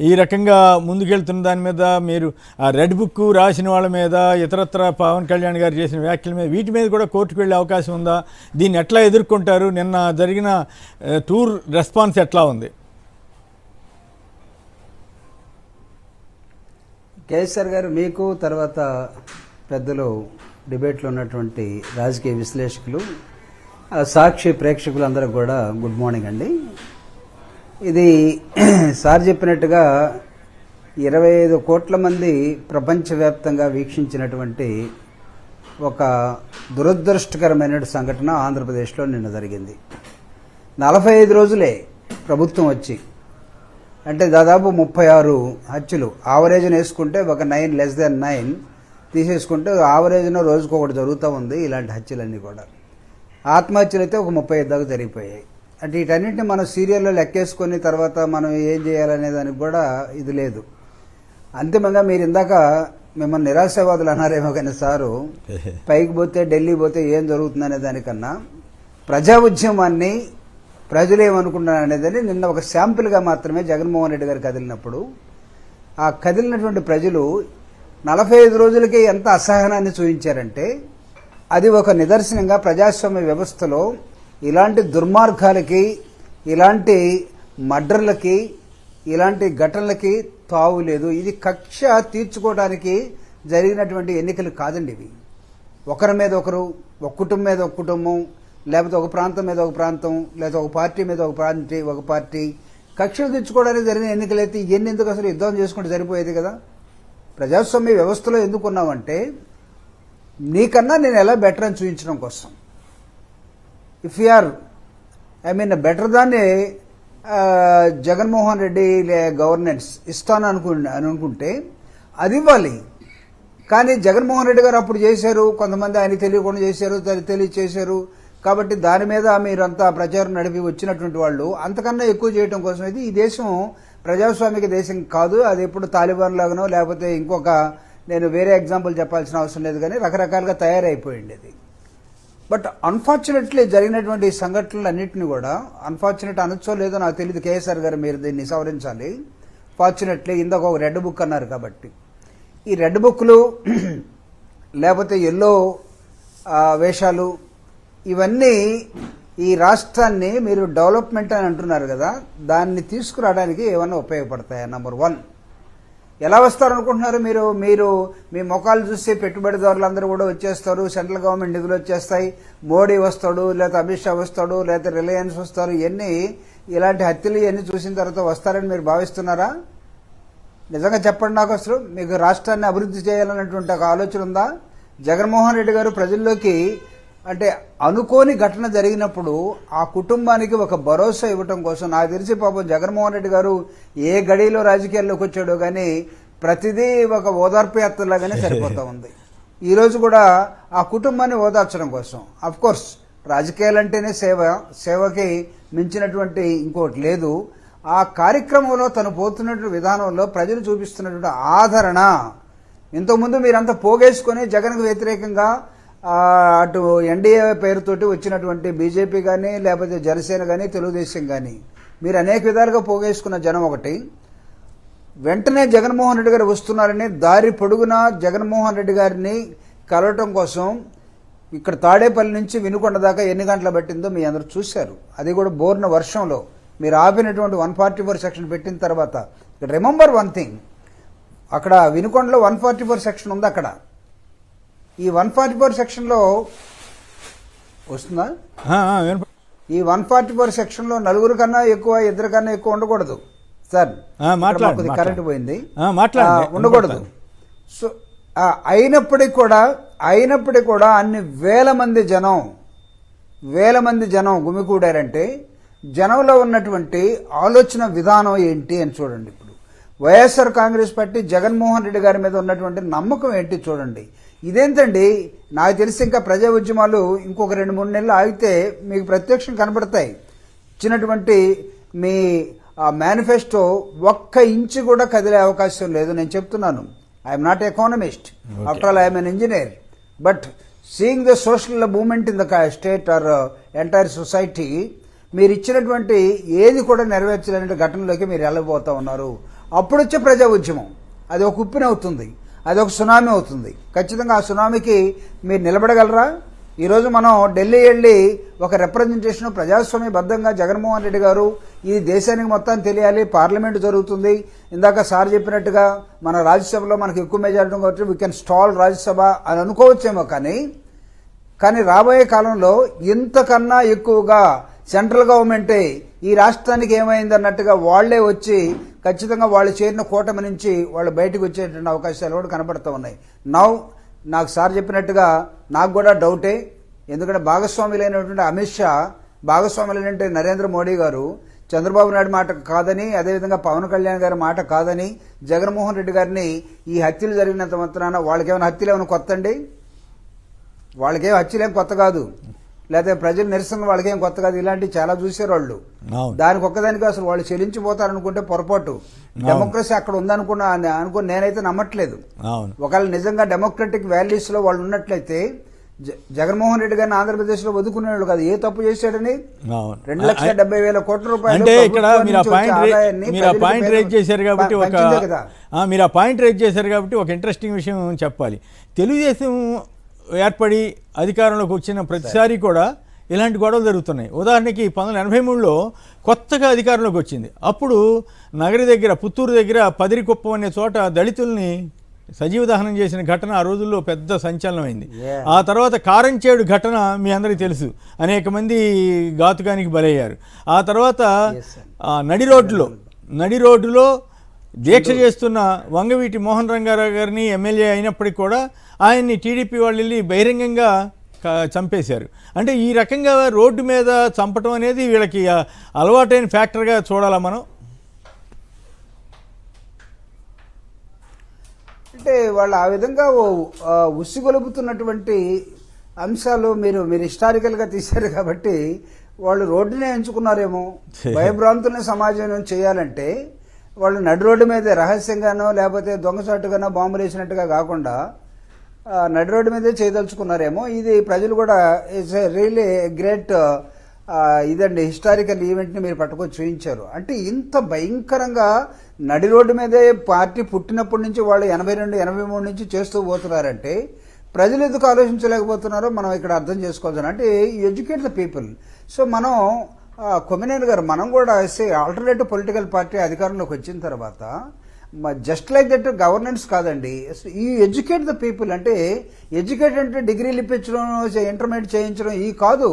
ఈ రకంగా ముందుకెళ్తున్న దాని మీద మీరు ఆ రెడ్ బుక్ రాసిన వాళ్ళ మీద ఇతరత్ర పవన్ కళ్యాణ్ గారు చేసిన వ్యాఖ్యల మీద వీటి మీద కూడా కోర్టుకు వెళ్ళే అవకాశం ఉందా? దీన్ని ఎట్లా ఎదుర్కొంటారు? నిన్న జరిగిన టూర్ రెస్పాన్స్ ఎట్లా ఉంది? కేసీఆర్ గారు, మీకు తర్వాత పెద్దలు డిబేట్లో ఉన్నటువంటి రాజకీయ విశ్లేషకులు, సాక్షి ప్రేక్షకులందరూ కూడా గుడ్ మార్నింగ్ అండి. ఇది సార్ చెప్పినట్టుగా 25 కోట్ల మంది ప్రపంచవ్యాప్తంగా వీక్షించినటువంటి ఒక దురదృష్టకరమైన సంఘటన ఆంధ్రప్రదేశ్లో నిన్న జరిగింది. 45 రోజులే ప్రభుత్వం వచ్చి, అంటే దాదాపు 36 హత్యలు ఆవరేజ్ని వేసుకుంటే, ఒక 9 లెస్ దెన్ 9 తీసేసుకుంటే ఆవరేజ్న రోజుకొకటి జరుగుతూ ఉంది. ఇలాంటి హత్యలన్నీ కూడా ఆత్మహత్యలు అయితే ఒక 35 దాకా జరిగిపోయాయి. అంటే వీటన్నింటినీ మనం సీరియల్లో లెక్కేసుకొని తర్వాత మనం ఏం చేయాలనే దానికి కూడా ఇది లేదు. అంతిమంగా మీరు ఇందాక మిమ్మల్ని నిరాశావాదులు అన్నారేమో కానీ సారు, పైకి పోతే ఢిల్లీ పోతే ఏం జరుగుతుందనే దానికన్నా ప్రజా ఉద్యమాన్ని ప్రజలు ఏమనుకుంటున్నారు అనేదని నిన్న ఒక శాంపిల్గా మాత్రమే జగన్మోహన్ రెడ్డి గారు కదిలినప్పుడు, ఆ కదిలినటువంటి ప్రజలు 45 రోజులకి ఎంత అసహనాన్ని చూపించారంటే, అది ఒక నిదర్శనంగా ప్రజాస్వామ్య వ్యవస్థలో ఇలాంటి దుర్మార్గాలకి, ఇలాంటి మర్డర్లకి, ఇలాంటి ఘటనలకి తావు లేదు. ఇది కక్ష తీర్చుకోవడానికి జరిగినటువంటి ఎన్నికలు కాదండి ఇవి. ఒకరి మీద ఒకరు, ఒక కుటుంబం మీద ఒక కుటుంబం, లేకపోతే ఒక ప్రాంతం మీద ఒక ప్రాంతం, లేకపోతే ఒక పార్టీ మీద ఒక పార్టీ కక్షలు తీర్చుకోవడానికి జరిగిన ఎన్నికలైతే ఇవన్నీ ఎందుకు అసలు యుద్ధం చేసుకుంటే సరిపోయేది కదా. ప్రజాస్వామ్య వ్యవస్థలో ఎందుకున్నామంటే నీకన్నా నేను ఎలా బెటర్ అని చూపించడం కోసం. ఇఫ్ యూఆర్ బెటర్ దాన్ని జగన్మోహన్ రెడ్డి గవర్నెన్స్ ఇస్తాను అనుకుంటే అది ఇవ్వాలి. కానీ జగన్మోహన్ రెడ్డి గారు అప్పుడు చేశారు, కొంతమంది ఆయన తెలియకుండా చేశారు, తెలియచేశారు. కాబట్టి దాని మీద మీరంతా ప్రచారం నడిపి వచ్చినటువంటి వాళ్ళు అంతకన్నా ఎక్కువ చేయడం కోసం అయితే ఈ దేశం ప్రజాస్వామిక దేశం కాదు. అది ఎప్పుడు తాలిబాన్ లాగానో లేకపోతే ఇంకొక, నేను వేరే ఎగ్జాంపుల్ చెప్పాల్సిన అవసరం లేదు, కానీ రకరకాలుగా తయారైపోయింది అది. బట్ అన్ఫార్చునేట్లీ జరిగినటువంటి సంఘటనలన్నింటినీ కూడా, అన్ఫార్చునేట్ అనొచ్చో లేదో నాకు తెలియదు, కేసీఆర్ గారు మీరు దీన్ని సవరించాలి. ఫార్చునేట్లీ ఇందాక ఒక రెడ్ బుక్ అన్నారు కాబట్టి, ఈ రెడ్ బుక్లు లేకపోతే ఎల్లో వేషాలు ఇవన్నీ ఈ రాష్ట్రాన్ని మీరు డెవలప్మెంట్ అని అంటున్నారు కదా, దాన్ని తీసుకురావడానికి ఏమన్నా ఉపయోగపడతాయా? నంబర్ 1, ఎలా వస్తారనుకుంటున్నారు మీరు మీ ముఖాలు చూస్తే పెట్టుబడిదారులందరూ కూడా వచ్చేస్తారు, సెంట్రల్ గవర్నమెంట్ నిధులు వచ్చేస్తాయి, మోడీ వస్తాడు, లేకపోతే అమిత్ షా వస్తాడు, లేకపోతే రిలయన్స్ వస్తారు, ఇవన్నీ ఇలాంటి హత్యలు ఇవన్నీ చూసిన తర్వాత వస్తారని మీరు భావిస్తున్నారా? నిజంగా చెప్పండి నాకు, అసలు మీకు రాష్ట్రాన్ని అభివృద్ధి చేయాలన్నటువంటి ఒక ఆలోచన ఉందా? జగన్మోహన్ రెడ్డి గారు ప్రజల్లోకి, అంటే అనుకోని ఘటన జరిగినప్పుడు ఆ కుటుంబానికి ఒక భరోసా ఇవ్వటం కోసం, నాకు తెలిసి పాపం జగన్మోహన్ రెడ్డి గారు ఏ గడిలో రాజకీయాల్లోకి వచ్చాడో కానీ ప్రతిదీ ఒక ఓదార్పు యాత్రలాగానే సరిపోతూ ఉంది. ఈరోజు కూడా ఆ కుటుంబాన్ని ఓదార్చడం కోసం, అఫ్కోర్స్ రాజకీయాలంటేనే సేవకి మించినటువంటి ఇంకోటి లేదు. ఆ కార్యక్రమంలో తను పోతున్నటువంటి విధానంలో ప్రజలు చూపిస్తున్నటువంటి ఆదరణ, ఇంతకుముందు మీరంతా పోగేసుకొని జగన్కు వ్యతిరేకంగా అటు ఎన్డీఏ పేరుతోటి వచ్చినటువంటి బీజేపీ కానీ, లేకపోతే జనసేన కానీ, తెలుగుదేశం కానీ, మీరు అనేక విధాలుగా పోగేసుకున్న జనం ఒకటి, వెంటనే జగన్మోహన్ రెడ్డి గారు వస్తున్నారని దారి పొడుగునా జగన్మోహన్ రెడ్డి గారిని కలవటం కోసం ఇక్కడ తాడేపల్లి నుంచి వినుకొండ దాకా ఎన్ని గంటలు పట్టిందో మీ అందరూ చూశారు. అది కూడా బోర్న వర్షంలో మీరు ఆపినటువంటి 144 సెక్షన్ పెట్టిన తర్వాత. రిమెంబర్ వన్ థింగ్, అక్కడ వినుకొండలో 144 సెక్షన్ ఉంది. అక్కడ ఈ 144 సెక్షన్లో వస్తుందా? ఈ 144 సెక్షన్లో నలుగురు కన్నా ఎక్కువ, ఇద్దరు కన్నా ఎక్కువ ఉండకూడదు సార్. కరెంట్ పోయింది, ఉండకూడదు. సో అయినప్పటికీ కూడా అన్ని వేల మంది జనం గుమికూడారంటే జనంలో ఉన్నటువంటి ఆలోచన విధానం ఏంటి అని చూడండి. ఇప్పుడు వైఎస్ఆర్ కాంగ్రెస్ పార్టీ జగన్మోహన్ రెడ్డి గారి మీద ఉన్నటువంటి నమ్మకం ఏంటి చూడండి. ఇదేంటండి, నాకు తెలిసి ఇంకా ప్రజా ఉద్యమాలు ఇంకొక 2-3 నెలలు ఆగితే మీకు ప్రత్యక్షం కనబడతాయి. ఇచ్చినటువంటి మీ మేనిఫెస్టో ఒక్క ఇంచు కూడా కదిలే అవకాశం లేదు. నేను చెప్తున్నాను, I'm not economist, after all I'm N engineer, but seeing the social movement in the state or entire society, మీరు ఇచ్చినటువంటి ఏది కూడా నెరవేర్చలేని ఘటనలోకి మీరు వెళ్ళబోతా ఉన్నారు. అప్పుడు వచ్చే ప్రజా ఉద్యమం అది ఒక ఉప్పిన అవుతుంది, అది ఒక సునామీ అవుతుంది. ఖచ్చితంగా ఆ సునామీకి మీరు నిలబడగలరా? ఈరోజు మనం ఢిల్లీ వెళ్ళి ఒక రిప్రజెంటేషన్ ప్రజాస్వామ్యబద్ధంగా జగన్మోహన్ రెడ్డి గారు ఈ దేశానికి మొత్తం తెలియాలి, పార్లమెంట్ జరుగుతుంది, ఇందాక సార్ చెప్పినట్టుగా మన రాజ్యసభలో మనకు ఎక్కువ మెజారిటీ కాబట్టి వీ కెన్ స్టాల్ రాజ్యసభ అని అనుకోవచ్చేమో, కానీ రాబోయే కాలంలో ఇంతకన్నా ఎక్కువగా సెంట్రల్ గవర్నమెంటే ఈ రాష్ట్రానికి ఏమైంది అన్నట్టుగా వాళ్లే వచ్చి ఖచ్చితంగా వాళ్ళు చేరిన కూటమి నుంచి వాళ్ళు బయటకు వచ్చేటువంటి అవకాశాలు కూడా కనబడుతూ ఉన్నాయి. నాకు సార్ చెప్పినట్టుగా నాకు కూడా డౌటే, ఎందుకంటే భాగస్వాములైనటువంటి అమిత్ షా, భాగస్వాములైనటువంటి నరేంద్ర మోడీ గారు చంద్రబాబు నాయుడు మాట కాదని, అదేవిధంగా పవన్ కళ్యాణ్ గారి మాట కాదని జగన్మోహన్ రెడ్డి గారిని ఈ హత్యలు జరిగినంత మాత్రాన వాళ్ళకేమైనా హత్యలు ఏమైనా కొత్త అండి? వాళ్ళకేం హత్యలేం కొత్త కాదు, లేకపోతే ప్రజల నిరసన వాళ్ళకేం కొత్త కాదు. ఇలాంటివి చాలా చూసారు వాళ్ళు. దానికి ఒక్కదానికి అసలు వాళ్ళు చెల్లించిపోతారనుకుంటే పొరపాటు. డెమోక్రసీ అక్కడ ఉందనుకుని నేనైతే నమ్మట్లేదు. ఒకవేళ నిజంగా డెమోక్రటిక్ వాల్యూస్ లో వాళ్ళు ఉన్నట్లయితే జగన్మోహన్ రెడ్డి గారిని ఆంధ్రప్రదేశ్ లో వదుకునేవాళ్ళు కాదు. ఏ తప్పు చేశాడని 2,70,000 కోట్ల రూపాయలు అంటే ఇక్కడ మీరు ఆ పాయింట్ రేజ్ చేశారు కాబట్టి ఒక ఇంట్రెస్టింగ్ విషయం చెప్పాలి. తెలుగుదేశం ఏర్పడి అధికారంలోకి వచ్చిన ప్రతిసారి కూడా ఇలాంటి గొడవలు జరుగుతున్నాయి. ఉదాహరణకి 1983లో కొత్తగా అధికారంలోకి వచ్చింది. అప్పుడు నగరి దగ్గర, పుత్తూరు దగ్గర పదిరికుప్పం అనే చోట దళితుల్ని సజీవ దహనం చేసిన ఘటన ఆ రోజుల్లో పెద్ద సంచలనమైంది. ఆ తర్వాత కారంచేడు ఘటన మీ అందరికీ తెలుసు, అనేక మంది ఘాతుకానికి బలయ్యారు. ఆ తర్వాత నడి రోడ్డులో దీక్ష చేస్తున్న వంగవీటి మోహన్ రంగారావు గారిని ఎమ్మెల్యే అయినప్పటికీ కూడా ఆయన్ని టీడీపీ వాళ్ళు వెళ్ళి బహిరంగంగా చంపేశారు. అంటే ఈ రకంగా రోడ్డు మీద చంపటం అనేది వీళ్ళకి అలవాటైన ఫ్యాక్టర్గా చూడాలా మనం? అంటే వాళ్ళు ఆ విధంగా ఉసిగొలుపుతున్నటువంటి అంశాలు మీరు హిస్టారికల్గా తీశారు కాబట్టి వాళ్ళు రోడ్డునే ఎంచుకున్నారేమో. భయభ్రాంతుల్ని సమాజం చేయాలంటే వాళ్ళు నడి రోడ్డు మీదే రహస్యంగానో లేకపోతే దొంగచాటుగానో బాంబులు వేసినట్టుగా కాకుండా నడి రోడ్డు మీదే చేయదలుచుకున్నారేమో. ఇది ప్రజలు కూడా ఇట్స్ రియల్లీ గ్రేట్ ఇదండి, హిస్టారికల్ ఈవెంట్ని మీరు పట్టుకొని చూపించారు. అంటే ఇంత భయంకరంగా నడి రోడ్డు మీదే పార్టీ పుట్టినప్పటి నుంచి వాళ్ళు 82, 83 నుంచి చేస్తూ పోతున్నారంటే ప్రజలు ఎందుకు ఆలోచించలేకపోతున్నారో మనం ఇక్కడ అర్థం చేసుకోవచ్చు. అంటే ఎడ్యుకేట్ ద పీపుల్. సో మనం కొమ్మినేని గారు, మనం కూడా ఆల్టర్నేటివ్ పొలిటికల్ పార్టీ అధికారంలోకి వచ్చిన తర్వాత జస్ట్ లైక్ దట్ గవర్నెన్స్ కాదండి, ఈ ఎడ్యుకేట్ ద పీపుల్. అంటే ఎడ్యుకేట్ అంటే డిగ్రీలు ఇప్పించడం, ఇంటర్మీడియట్ చేయించడం ఈ కాదు.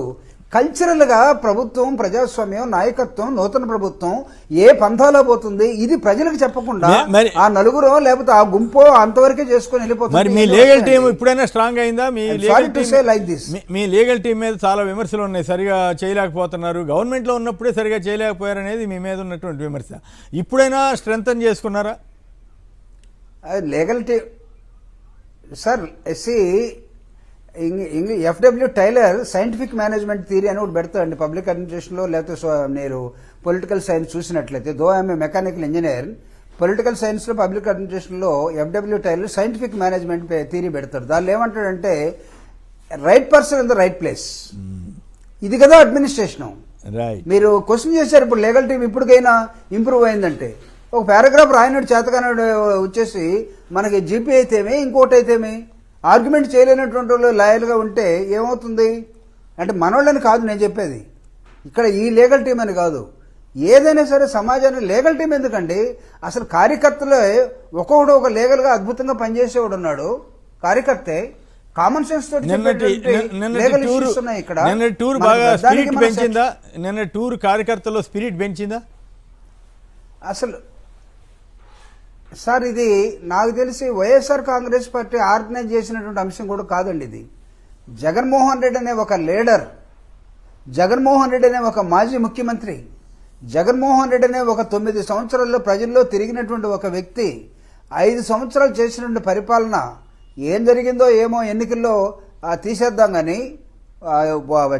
కల్చరల్గా ప్రభుత్వం, ప్రజాస్వామ్యం, నాయకత్వం, నూతన ప్రభుత్వం ఏ పంథాలో పోతుంది ఇది ప్రజలకు చెప్పకుండా ఆ నలుగురు లేకపోతే ఆ గుంపో అంతవరకే చేసుకుని వెళ్ళిపోతుంది. మీ లీగల్ టీం ఇప్పుడైనా స్ట్రాంగ్ అయిందా? మీ లీగల్ టీం మీద చాలా విమర్శలు ఉన్నాయి, సరిగా చేయలేకపోతున్నారు, గవర్నమెంట్లో ఉన్నప్పుడే సరిగా చేయలేకపోయారు అనేది మీ మీద ఉన్నటువంటి విమర్శ. ఇప్పుడైనా స్ట్రెంగ్తన్ చేసుకున్నారా? Legal team sir F W Taylor scientific management theory అని ఒకటి పెడతాడండి పబ్లిక్ అడ్మినిస్ట్రేషన్లో, లేకపోతే మీరు పొలిటికల్ సైన్స్ చూసినట్లయితే. Though I'm a mechanical engineer, political సైన్స్లో పబ్లిక్ అడ్మినిస్ట్రేషన్లో F W Taylor scientific management theory పెడతాడు. దానిలో ఏమంటాడంటే right person in the right place. ఇది కదా అడ్మినిస్ట్రేషన్. మీరు క్వశ్చన్ చేశారు ఇప్పుడు లీగల్ టీం ఇప్పటికైనా ఇంప్రూవ్ అయిందంటే. ఒక పారాగ్రాఫ్ రాయనాడు చేతకానాడు వచ్చేసి మనకి జీపీ అయితేమే ఇంకోటి అయితేమే ఆర్గ్యుమెంట్ చేయలేనటువంటి వాళ్ళు లాయర్గా ఉంటే ఏమవుతుంది? అంటే మనోళ్ళని కాదు నేను చెప్పేది, ఇక్కడ ఈ లీగల్ టీం అని కాదు, ఏదైనా సరే సమాజానికి లీగల్ టీం ఎందుకండి? అసలు కార్యకర్తలే ఒక్కొక్కడు ఒక లీగల్గా అద్భుతంగా పనిచేసేవాడు ఉన్నాడు, కార్యకర్తే కామన్ సెన్స్ తోటి. టూర్ కార్యకర్తల్లో స్పిరిట్ పెంచిందా అసలు? సార్ ఇది నాకు తెలిసి వైఎస్ఆర్ కాంగ్రెస్ పార్టీ ఆర్గనైజ్ చేసినటువంటి అంశం కూడా కాదండి. ఇది జగన్మోహన్ రెడ్డి అనే ఒక లీడర్, జగన్మోహన్ రెడ్డి అనే ఒక మాజీ ముఖ్యమంత్రి, జగన్మోహన్ రెడ్డి అనే ఒక 9 సంవత్సరాల్లో ప్రజల్లో తిరిగినటువంటి ఒక వ్యక్తి 5 సంవత్సరాలు చేసినటువంటి పరిపాలన ఏం జరిగిందో ఏమో ఎన్నికల్లో తీసేద్దాం కానీ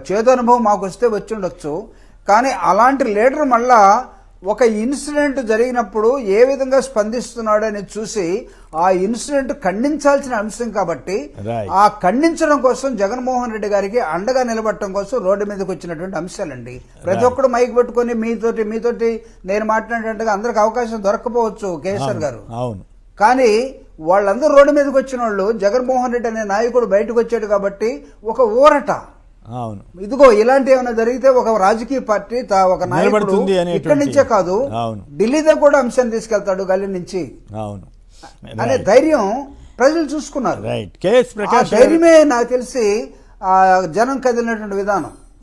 చేదు అనుభవం మాకు వస్తే వచ్చి ఉండొచ్చు. కానీ అలాంటి లీడర్ మళ్ళా ఒక ఇన్సిడెంట్ జరిగినప్పుడు ఏ విధంగా స్పందిస్తున్నాడు అని చూసి ఆ ఇన్సిడెంట్ ఖండించాల్సిన అంశం కాబట్టి Right. ఆ ఖండించడం కోసం జగన్మోహన్ రెడ్డి గారికి అండగా నిలబడటం కోసం రోడ్డు మీదకి వచ్చినటువంటి అంశాలండి. ప్రతి ఒక్కడు మైక్ పెట్టుకొని మీతోటి నేను మాట్లాడేటట్టుగా అందరికి అవకాశం దొరకపోవచ్చు కేసీఆర్ గారు. అవును. కానీ వాళ్ళందరూ రోడ్డు మీదకి వచ్చిన వాళ్ళు జగన్మోహన్ రెడ్డి అనే నాయకుడు బయటకు వచ్చాడు కాబట్టి ఒక ఊరట, అవును, ఇదిగో ఇలాంటి ఏమైనా జరిగితే ఒక రాజకీయ పార్టీ ఒక నాయకుడు నిలబడుతుంది అనేటువంటి- ఇక్కడి నుంచే కాదు అవును. ఢిల్లీలో కూడా అంశాన్ని తీసుకెళ్తాడు గల్లీ నుంచి అవును, అనే ధైర్యం ప్రజలు చూసుకున్నారు. రైట్. కేఎస్ ఆ ప్రకాష్ గారు- ధైర్యమే నాకు తెలిసి ఆ జనం కదిలినటువంటి విధానం.